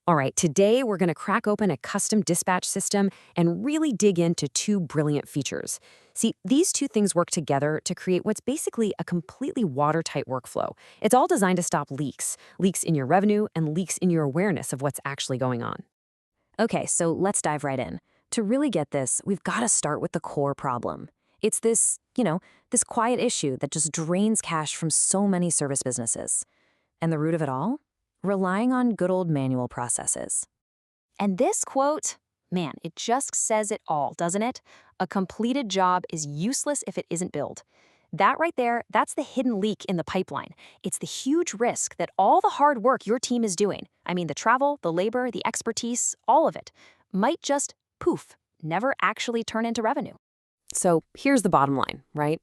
All right, today we're going to crack open a custom dispatch system and really dig into two brilliant features. See, these two things work together to create what's basically a completely watertight workflow. It's all designed to stop leaks in your revenue and leaks in your awareness of what's actually going on. Okay, so let's dive right in. To really get this, we've got to start with the core problem. It's this quiet issue that just drains cash from so many service businesses. And the root of it all? Relying on good old manual processes. And this quote, man, it just says it all, doesn't it? A completed job is useless if it isn't billed. That right there, that's the hidden leak in the pipeline. It's the huge risk that all the hard work your team is doing, I mean the travel, the labor, the expertise, all of it, might just poof, never actually turn into revenue. So here's the bottom line, right?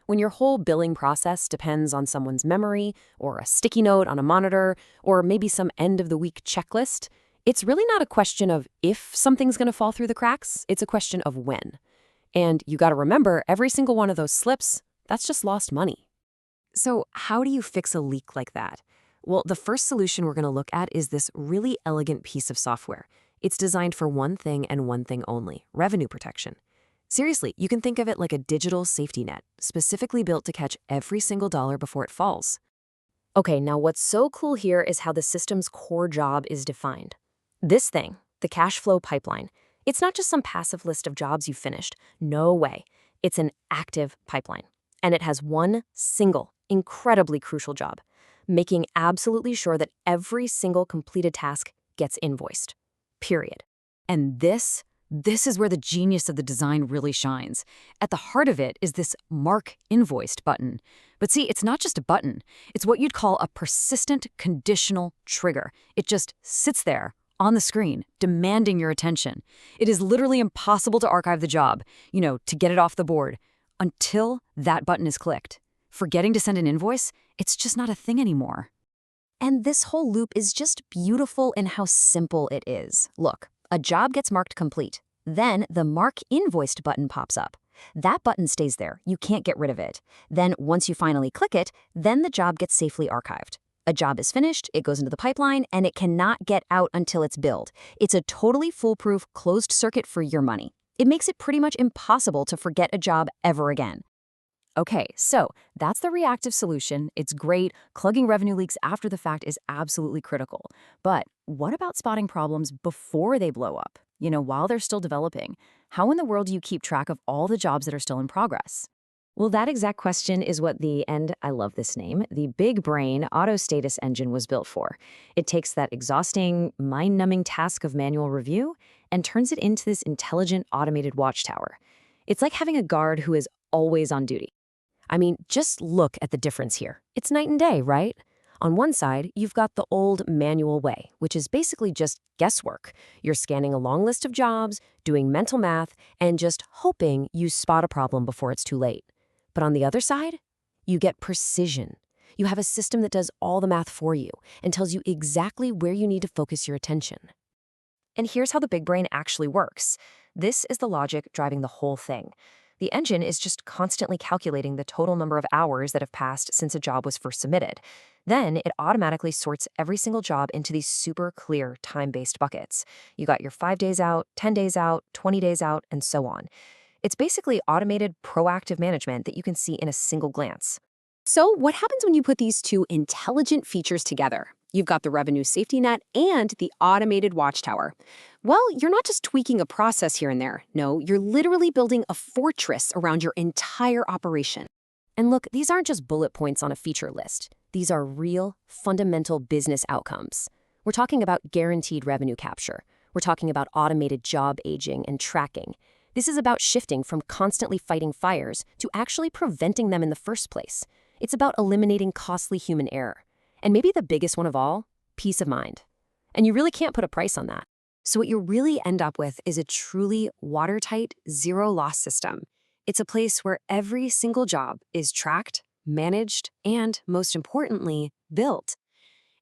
When your whole billing process depends on someone's memory, or a sticky note on a monitor, or maybe some end-of-the-week checklist, it's really not a question of if something's going to fall through the cracks, it's a question of when. And you got to remember, every single one of those slips, that's just lost money. So how do you fix a leak like that? Well, the first solution we're going to look at is this really elegant piece of software. It's designed for one thing and one thing only: revenue protection. Seriously, you can think of it like a digital safety net, specifically built to catch every single dollar before it falls. Okay, now what's so cool here is how the system's core job is defined. This thing, the cash flow pipeline, it's not just some passive list of jobs you finished. No way. It's an active pipeline. And it has one single, incredibly crucial job: making absolutely sure that every single completed task gets invoiced. Period. And this is where the genius of the design really shines. At the heart of it is this Mark Invoiced button. But see, it's not just a button. It's what you'd call a persistent conditional trigger. It just sits there on the screen, demanding your attention. It is literally impossible to archive the job, to get it off the board, until that button is clicked. Forgetting to send an invoice, it's just not a thing anymore. And this whole loop is just beautiful in how simple it is. Look, a job gets marked complete. Then the Mark Invoiced button pops up. That button stays there. You can't get rid of it. Then once you finally click it, then the job gets safely archived. A job is finished, it goes into the pipeline, and it cannot get out until it's billed. It's a totally foolproof closed circuit for your money. It makes it pretty much impossible to forget a job ever again. Okay, so that's the reactive solution. It's great. Plugging revenue leaks after the fact is absolutely critical. But what about spotting problems before they blow up? While they're still developing? How in the world do you keep track of all the jobs that are still in progress? Well, that exact question is what and I love this name, the big brain auto status engine was built for. It takes that exhausting, mind-numbing task of manual review and turns it into this intelligent, automated watchtower. It's like having a guard who is always on duty. I mean, just look at the difference here. It's night and day, right? On one side, you've got the old manual way, which is basically just guesswork. You're scanning a long list of jobs, doing mental math, and just hoping you spot a problem before it's too late. But on the other side, you get precision. You have a system that does all the math for you and tells you exactly where you need to focus your attention. And here's how the big brain actually works. This is the logic driving the whole thing. The engine is just constantly calculating the total number of hours that have passed since a job was first submitted. Then it automatically sorts every single job into these super clear time-based buckets. You got your 5 days out, 10 days out, 20 days out, and so on. It's basically automated, proactive management that you can see in a single glance. So what happens when you put these two intelligent features together? You've got the revenue safety net and the automated watchtower. Well, you're not just tweaking a process here and there. No, you're literally building a fortress around your entire operation. And look, these aren't just bullet points on a feature list. These are real, fundamental business outcomes. We're talking about guaranteed revenue capture. We're talking about automated job aging and tracking. This is about shifting from constantly fighting fires to actually preventing them in the first place. It's about eliminating costly human error. And maybe the biggest one of all, peace of mind. And you really can't put a price on that. So what you really end up with is a truly watertight, zero-loss system. It's a place where every single job is tracked, managed, and, most importantly, built.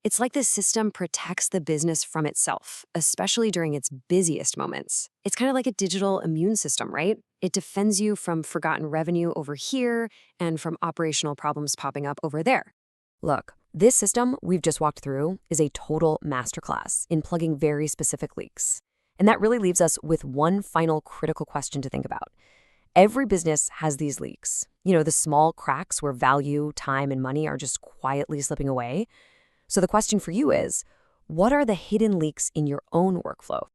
It's like this system protects the business from itself, especially during its busiest moments. It's kind of like a digital immune system, right? It defends you from forgotten revenue over here and from operational problems popping up over there. Look, This system we've just walked through is a total masterclass in plugging very specific leaks. And that really leaves us with one final critical question to think about. Every business has these leaks. The small cracks where value, time, and money are just quietly slipping away. So the question for you is, what are the hidden leaks in your own workflow?